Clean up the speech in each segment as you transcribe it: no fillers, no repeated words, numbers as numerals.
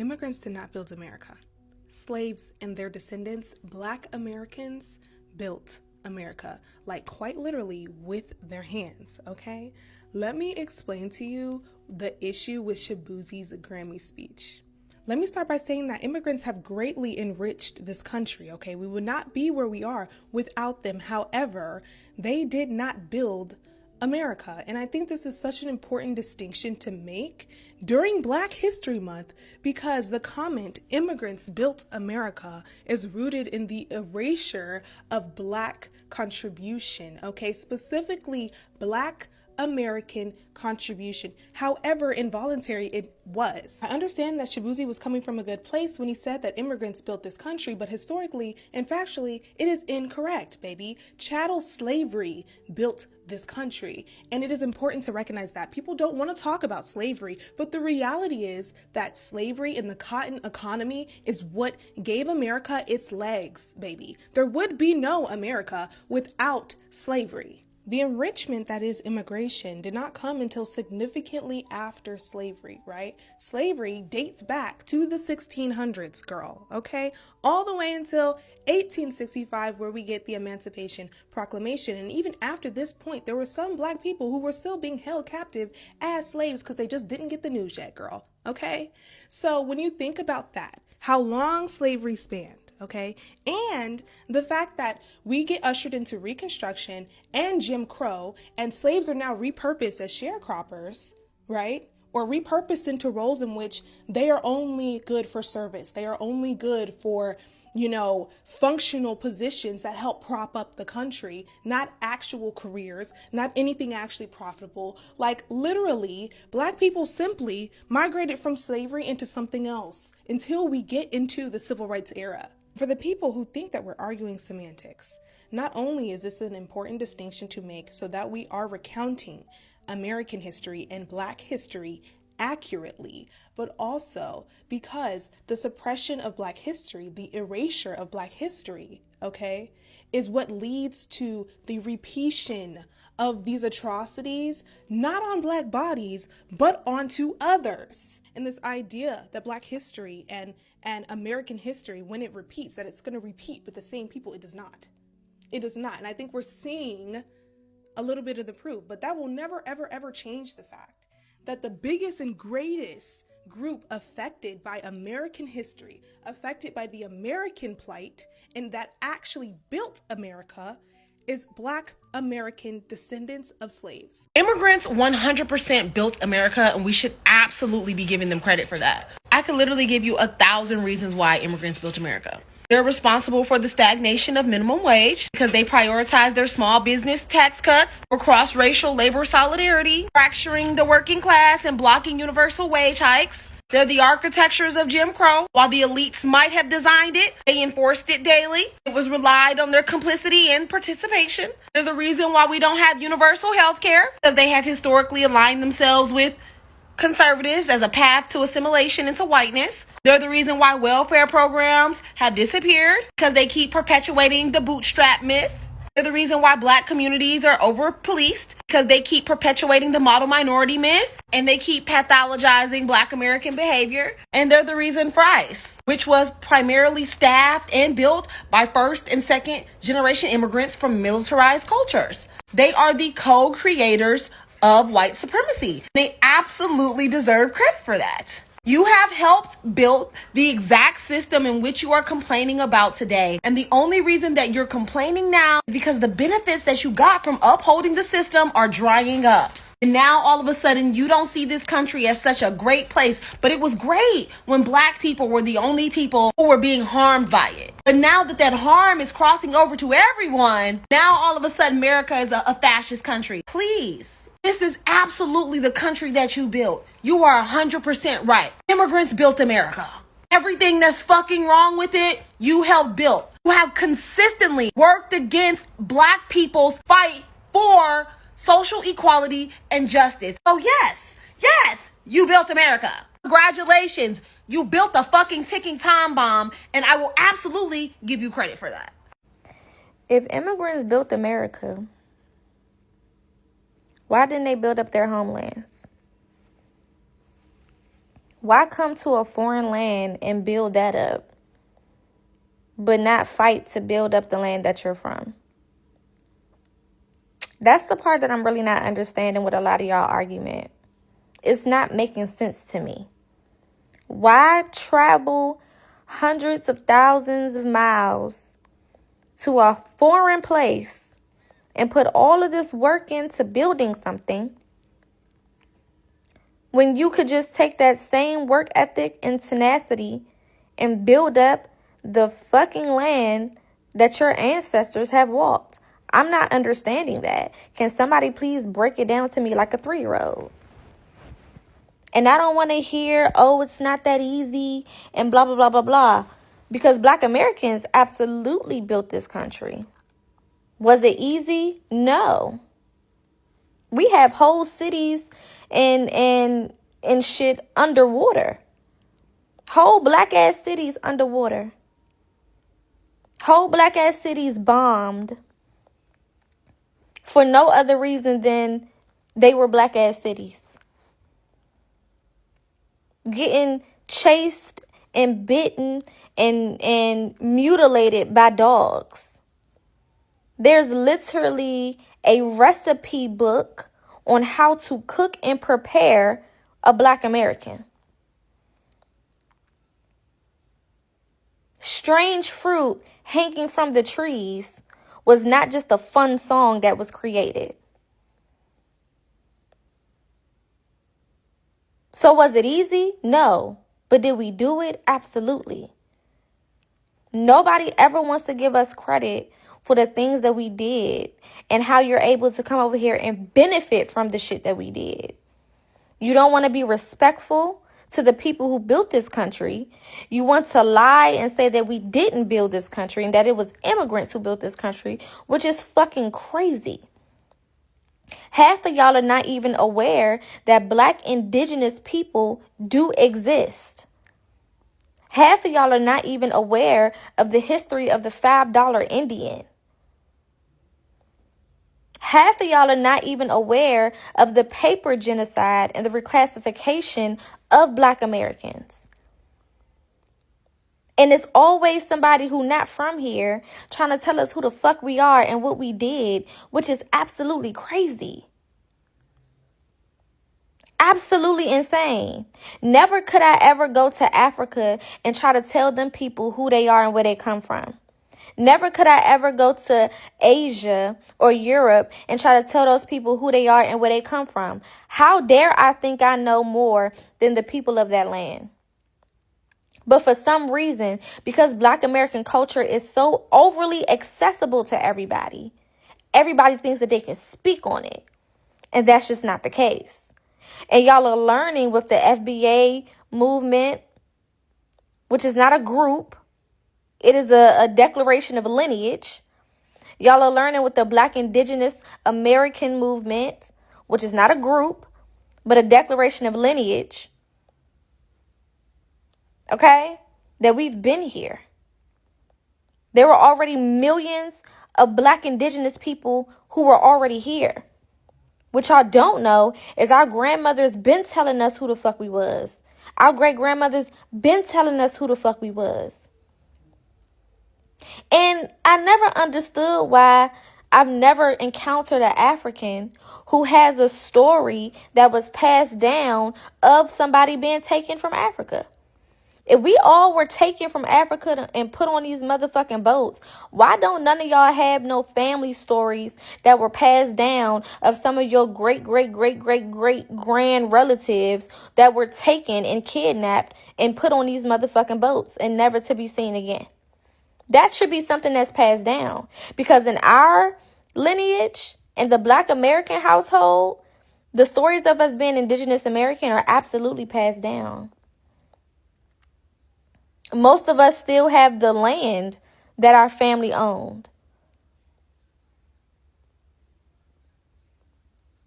Immigrants did not build America. Slaves and their descendants, Black Americans, built America, like quite literally with their hands, okay? Let me explain to you the issue with Shaboozey's Grammy speech. Let me start by saying that immigrants have greatly enriched this country, okay? We would not be where we are without them. However, they did not build America. And I think this is such an important distinction to make during Black History Month, because the comment, immigrants built America, is rooted in the erasure of Black contribution, okay? Specifically, Black American contribution, however involuntary it was. I understand that Shaboozey was coming from a good place when he said that immigrants built this country, but historically and factually, it is incorrect, baby. Chattel slavery built this country, and it is important to recognize that. People don't want to talk about slavery, but the reality is that slavery and the cotton economy is what gave America its legs, baby. There would be no America without slavery. The enrichment that is immigration did not come until significantly after slavery, right? Slavery dates back to the 1600s, girl, okay? All the way until 1865, where we get the Emancipation Proclamation. And even after this point, there were some Black people who were still being held captive as slaves because they just didn't get the news yet, girl, okay? So when you think about that, how long slavery spanned, okay? And the fact that we get ushered into Reconstruction and Jim Crow, and slaves are now repurposed as sharecroppers, right? Or repurposed into roles in which they are only good for service. They are only good for, functional positions that help prop up the country, not actual careers, not anything actually profitable. Like literally, Black people simply migrated from slavery into something else until we get into the civil rights era. For the people who think that we're arguing semantics, not only is this an important distinction to make so that we are recounting American history and Black history accurately, but also because the suppression of Black history, the erasure of Black history, okay, is what leads to the repetition of these atrocities, not on Black bodies, but onto others. And this idea that Black history and American history, when it repeats, that it's going to repeat with the same people, it does not. It does not. And I think we're seeing a little bit of the proof, but that will never, ever, ever change the fact that the biggest and greatest group affected by American history, affected by the American plight, and that actually built America is Black American descendants of slaves. Immigrants 100% built America, and we should absolutely be giving them credit for that. I could literally give you 1,000 reasons why immigrants built America. They're responsible for the stagnation of minimum wage because they prioritize their small business tax cuts for cross-racial labor solidarity, fracturing the working class and blocking universal wage hikes. They're the architectures of Jim Crow. While the elites might have designed it, they enforced it daily. It was relied on their complicity and participation. They're the reason why we don't have universal health care, because they have historically aligned themselves with conservatives as a path to assimilation into whiteness. They're the reason why welfare programs have disappeared, because they keep perpetuating the bootstrap myth. They're the reason why Black communities are over-policed, because they keep perpetuating the model minority myth, and they keep pathologizing Black American behavior. And they're the reason for ICE, which was primarily staffed and built by first and second generation immigrants from militarized cultures. They are the co-creators of white supremacy. They absolutely deserve credit for that. You have helped build the exact system in which you are complaining about today. And the only reason that you're complaining now is because the benefits that you got from upholding the system are drying up. And now all of a sudden you don't see this country as such a great place. But it was great when Black people were the only people who were being harmed by it. But now that that harm is crossing over to everyone, now all of a sudden America is a fascist country. Please. This is absolutely the country that you built. You are 100% right. Immigrants built America. Everything that's fucking wrong with it, you helped build. You have consistently worked against Black people's fight for social equality and justice. So yes, you built America. Congratulations. You built a fucking ticking time bomb, and I will absolutely give you credit for that. If immigrants built America, why didn't they build up their homelands? Why come to a foreign land and build that up, but not fight to build up the land that you're from? That's the part that I'm really not understanding with a lot of y'all argument. It's not making sense to me. Why travel hundreds of thousands of miles to a foreign place and put all of this work into building something when you could just take that same work ethic and tenacity and build up the fucking land that your ancestors have walked? I'm not understanding that. Can somebody please break it down to me like a 3-year-old? And I don't want to hear, oh, it's not that easy and blah, blah, blah, blah, blah. Because Black Americans absolutely built this country. Was it easy? No. We have whole cities and shit underwater. Whole black ass cities underwater. Whole black ass cities bombed for no other reason than they were black ass cities. Getting chased and bitten and mutilated by dogs. There's literally a recipe book on how to cook and prepare a Black American. Strange fruit hanging from the trees was not just a fun song that was created. So was it easy? No. But did we do it? Absolutely. Nobody ever wants to give us credit for the things that we did and how you're able to come over here and benefit from the shit that we did. You don't want to be respectful to the people who built this country. You want to lie and say that we didn't build this country and that it was immigrants who built this country, which is fucking crazy. Half of y'all are not even aware that Black indigenous people do exist. Half of y'all are not even aware of the history of the $5 Indian. Half of y'all are not even aware of the paper genocide and the reclassification of Black Americans. And it's always somebody who not from here trying to tell us who the fuck we are and what we did, which is absolutely crazy. Absolutely insane. Never could I ever go to Africa and try to tell them people who they are and where they come from. Never could I ever go to Asia or Europe and try to tell those people who they are and where they come from. How dare I think I know more than the people of that land? But for some reason, because Black American culture is so overly accessible to everybody, everybody thinks that they can speak on it. And that's just not the case. And y'all are learning with the FBA movement, which is not a group. It is a declaration of lineage. Y'all are learning with the Black Indigenous American movement, which is not a group, but a declaration of lineage. Okay? That we've been here. There were already millions of Black indigenous people who were already here. What y'all don't know is our grandmothers been telling us who the fuck we was. Our great grandmothers been telling us who the fuck we was. And I never understood why I've never encountered an African who has a story that was passed down of somebody being taken from Africa. If we all were taken from Africa and put on these motherfucking boats, why don't none of y'all have no family stories that were passed down of some of your great grand relatives that were taken and kidnapped and put on these motherfucking boats and never to be seen again? That should be something that's passed down, because in our lineage and the Black American household, the stories of us being Indigenous American are absolutely passed down. Most of us still have the land that our family owned.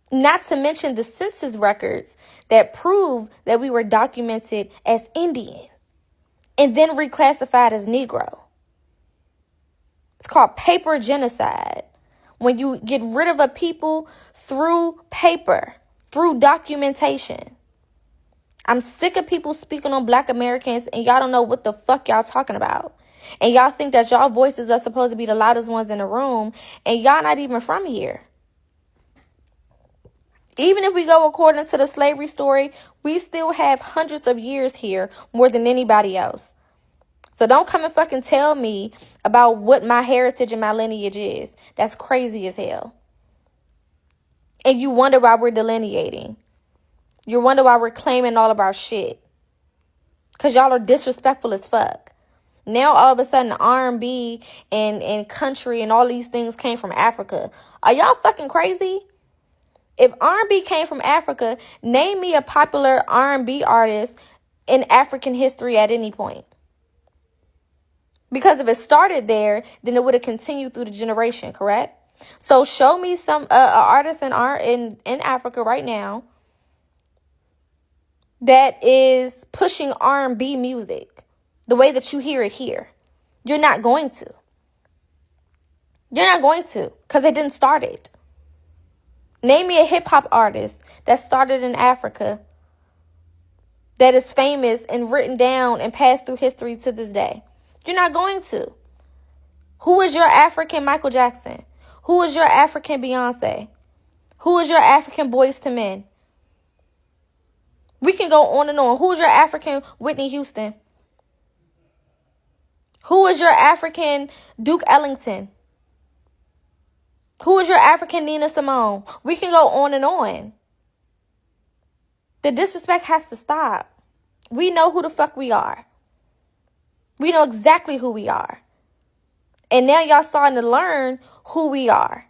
Not to mention the census records that prove that we were documented as Indian and then reclassified as Negro. It's called paper genocide. When you get rid of a people through paper, through documentation. I'm sick of people speaking on Black Americans and y'all don't know what the fuck y'all talking about. And y'all think that y'all voices are supposed to be the loudest ones in the room, and y'all not even from here. Even if we go according to the slavery story, we still have hundreds of years here, more than anybody else. So don't come and fucking tell me about what my heritage and my lineage is. That's crazy as hell. And you wonder why we're delineating. You wonder why we're claiming all of our shit. Because y'all are disrespectful as fuck. Now all of a sudden R&B and country and all these things came from Africa. Are y'all fucking crazy? If R&B came from Africa, name me a popular R&B artist in African history at any point. Because if it started there, then it would have continued through the generation, correct? So show me some artist in Africa right now that is pushing R&B music the way that you hear it here. You're not going to. You're not going to, because it didn't start it. Name me a hip hop artist that started in Africa that is famous and written down and passed through history to this day. You're not going to. Who is your African Michael Jackson? Who is your African Beyonce? Who is your African Boyz II Men? We can go on and on. Who is your African Whitney Houston? Who is your African Duke Ellington? Who is your African Nina Simone? We can go on and on. The disrespect has to stop. We know who the fuck we are. We know exactly who we are. And now y'all starting to learn who we are.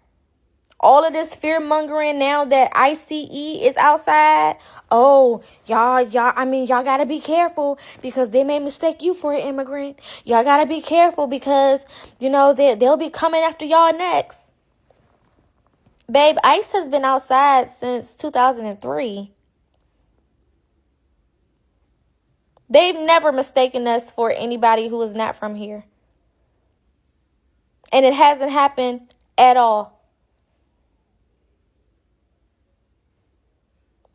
All of this fear mongering now that ICE is outside. Oh, y'all gotta be careful because they may mistake you for an immigrant. Y'all gotta be careful because, they'll be coming after y'all next. Babe, ICE has been outside since 2003. They've never mistaken us for anybody who is not from here. And it hasn't happened at all.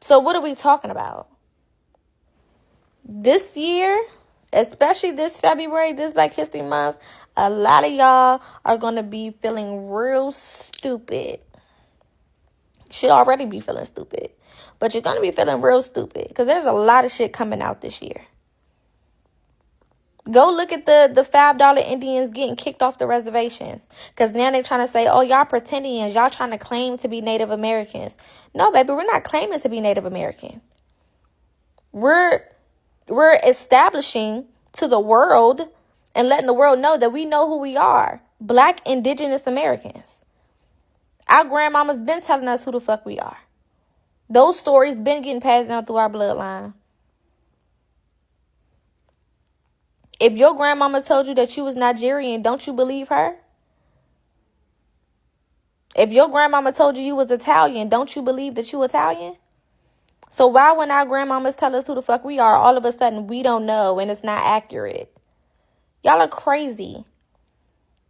So what are we talking about? This year, especially this February, this Black History Month, a lot of y'all are going to be feeling real stupid. You should already be feeling stupid. But you're going to be feeling real stupid because there's a lot of shit coming out this year. Go look at the $5 Indians getting kicked off the reservations. Because now they're trying to say, oh, y'all pretendians. Y'all trying to claim to be Native Americans. No, baby, we're not claiming to be Native American. We're establishing to the world and letting the world know that we know who we are. Black indigenous Americans. Our grandmamas been telling us who the fuck we are. Those stories been getting passed down through our bloodline. If your grandmama told you that you was Nigerian, don't you believe her? If your grandmama told you was Italian, don't you believe that you Italian? So why when our grandmamas tell us who the fuck we are, all of a sudden we don't know and it's not accurate? Y'all are crazy.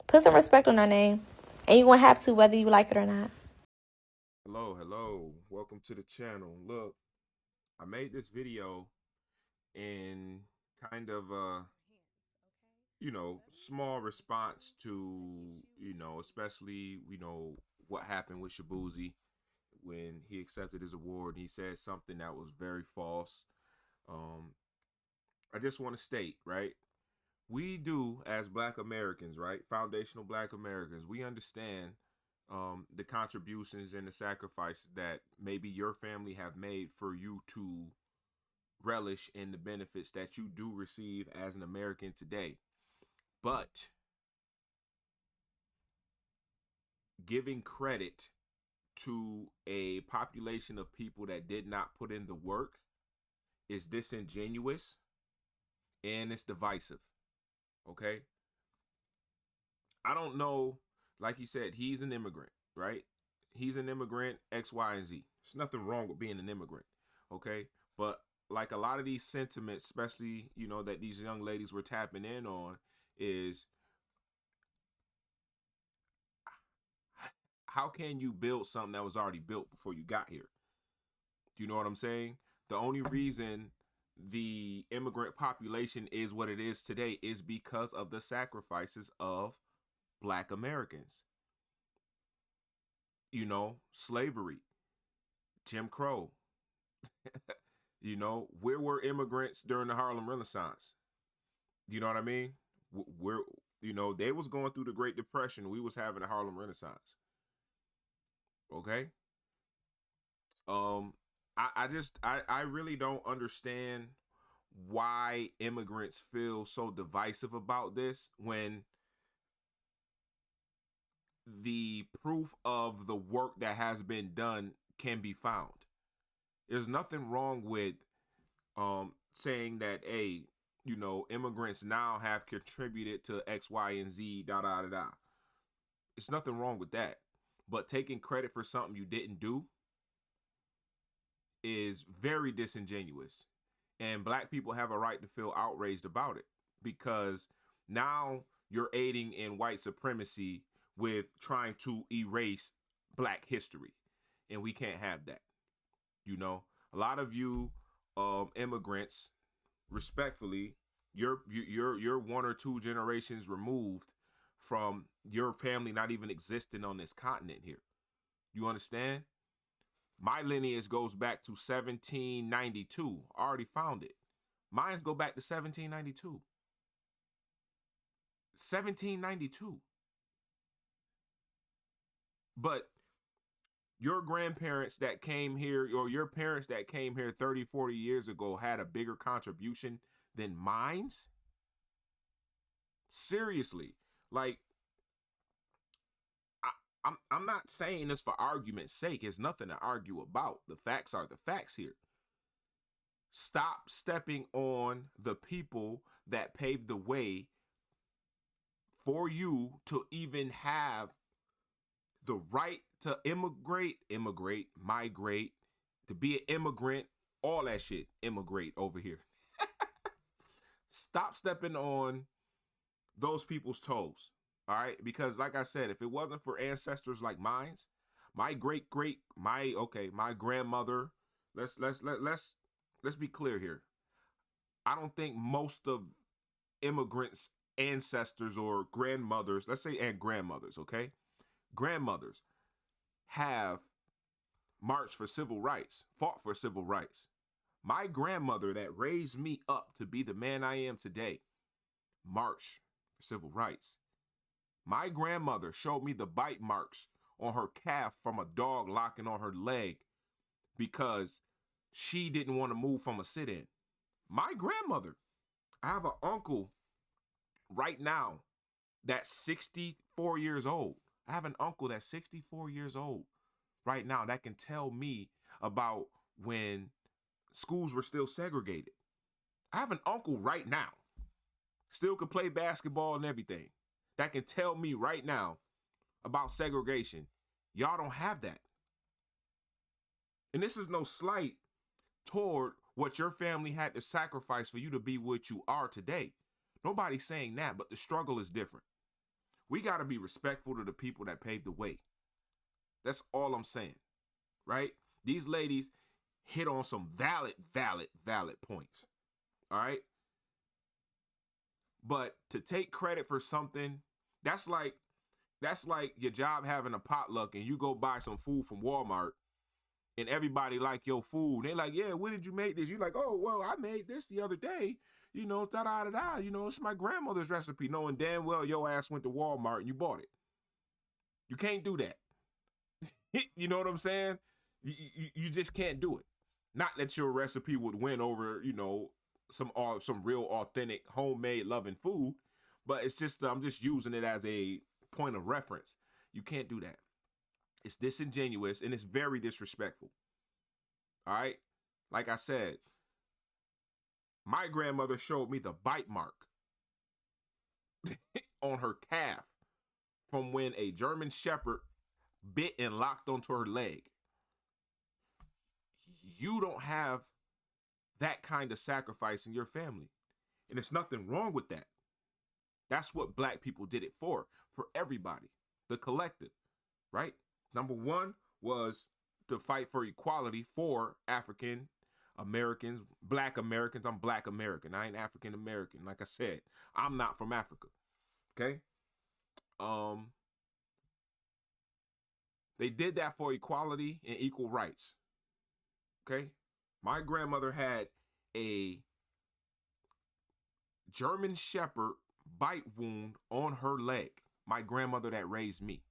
Put some respect on our name. And you're going to have to whether you like it or not. Hello. Welcome to the channel. Look, I made this video in kind of small response to, especially, what happened with Shaboozey when he accepted his award. He said something that was very false. I just want to state, right? We do, as Black Americans, right? Foundational Black Americans, we understand the contributions and the sacrifices that maybe your family have made for you to relish in the benefits that you do receive as an American today. But giving credit to a population of people that did not put in the work is disingenuous and it's divisive. Okay? I don't know, like you said, he's an immigrant, right? He's an immigrant, X, Y, and Z. There's nothing wrong with being an immigrant, okay? But like a lot of these sentiments, especially, that these young ladies were tapping in on, is how can you build something that was already built before you got here? Do you know what I'm saying? The only reason the immigrant population is what it is today is because of the sacrifices of Black Americans. You know, slavery, Jim Crow. You know, where were immigrants during the Harlem Renaissance? You know what I mean? Where, you know, they was going through the Great Depression. We was having the Harlem Renaissance. Okay. I really don't understand why immigrants feel so divisive about this when the proof of the work that has been done can be found. There's nothing wrong with saying that, hey, you know, immigrants now have contributed to X, Y, and Z, da da da da. It's nothing wrong with that. But taking credit for something you didn't do is very disingenuous. And Black people have a right to feel outraged about it, because now you're aiding in white supremacy with trying to erase Black history. And we can't have that. You know, a lot of you immigrants, respectfully, you're one or two generations removed from your family not even existing on this continent here. You understand? My lineage goes back to 1792. I already found it. Mine's go back to 1792. 1792. But your grandparents that came here, or your parents that came here 30, 40 years ago had a bigger contribution than mine's? Seriously. Like, I'm not saying this for argument's sake. It's nothing to argue about. The facts are the facts here. Stop stepping on the people that paved the way for you to even have the right to migrate, to be an immigrant, all that shit, immigrate over here. Stop stepping on those people's toes. All right, because like I said, if it wasn't for ancestors like mine, my grandmother, let's be clear here. I don't think most of immigrants' ancestors or grandmothers, let's say, and grandmothers, okay? Grandmothers have marched for civil rights, fought for civil rights. My grandmother that raised me up to be the man I am today marched for civil rights. My grandmother showed me the bite marks on her calf from a dog locking on her leg because she didn't want to move from a sit-in. My grandmother. I have an uncle right now that's 64 years old. I have an uncle that's 64 years old right now that can tell me about when schools were still segregated. I have an uncle right now, still can play basketball and everything, that can tell me right now about segregation. Y'all don't have that. And this is no slight toward what your family had to sacrifice for you to be what you are today. Nobody's saying that, but the struggle is different. We got to be respectful to the people that paved the way. That's all I'm saying, right? These ladies hit on some valid points, all right? But to take credit for something, that's like your job having a potluck and you go buy some food from Walmart and everybody like your food. They're like, yeah, when did you make this? You're like, oh, well, I made this the other day. You know, da-da-da-da. You know, it's my grandmother's recipe. Knowing damn well your ass went to Walmart and you bought it. You can't do that. You know what I'm saying? You just can't do it. Not that your recipe would win over, you know, some real authentic homemade loving food, but it's just I'm just using it as a point of reference. You can't do that. It's disingenuous and it's very disrespectful. All right? Like I said, my grandmother showed me the bite mark on her calf from when a German Shepherd bit and locked onto her leg. You don't have that kind of sacrifice in your family. And there's nothing wrong with that. That's what Black people did it for everybody, the collective, right? Number one was to fight for equality for African Americans, Black Americans. I'm Black American. I ain't African American. Like I said, I'm not from Africa. Okay. They did that for equality and equal rights. Okay. My grandmother had a German Shepherd bite wound on her leg. My grandmother that raised me.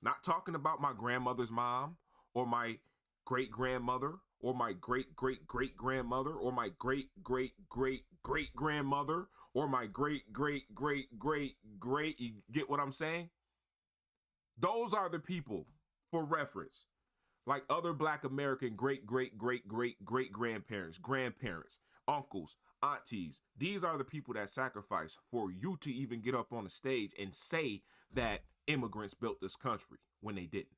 Not talking about my grandmother's mom or my great grandmother or my great great great grandmother or my great great great great grandmother or my great great great great great. You get what I'm saying? Those are the people for reference. Like other Black American great great great great great grandparents, grandparents, uncles, aunties. These are the people that sacrifice for you to even get up on the stage and say that immigrants built this country when they didn't.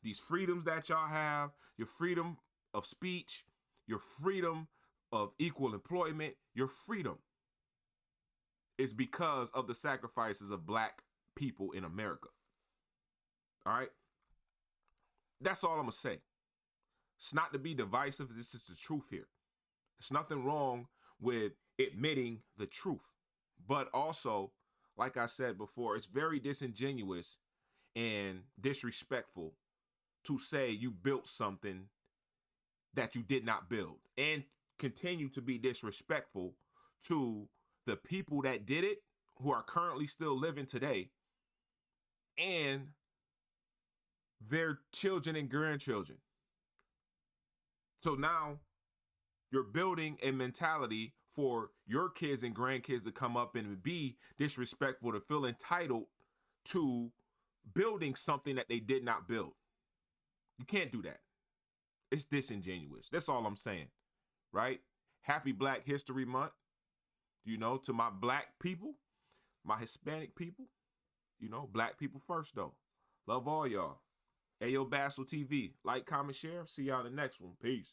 These freedoms that y'all have, your freedom of speech, your freedom of equal employment, your freedom is because of the sacrifices of Black people in America. All right? That's all I'm going to say. It's not to be divisive. This is the truth here. There's nothing wrong with admitting the truth. But also, like I said before, it's very disingenuous and disrespectful to say you built something that you did not build, and continue to be disrespectful to the people that did it, who are currently still living today, and their children and grandchildren. So now you're building a mentality for your kids and grandkids to come up and be disrespectful, to feel entitled to building something that they did not build. You can't do that. It's disingenuous. That's all I'm saying, right? Happy Black History Month, to my Black people, my Hispanic people, Black people first, though. Love all y'all. Ayobastle TV. Like, comment, share. See y'all in the next one. Peace.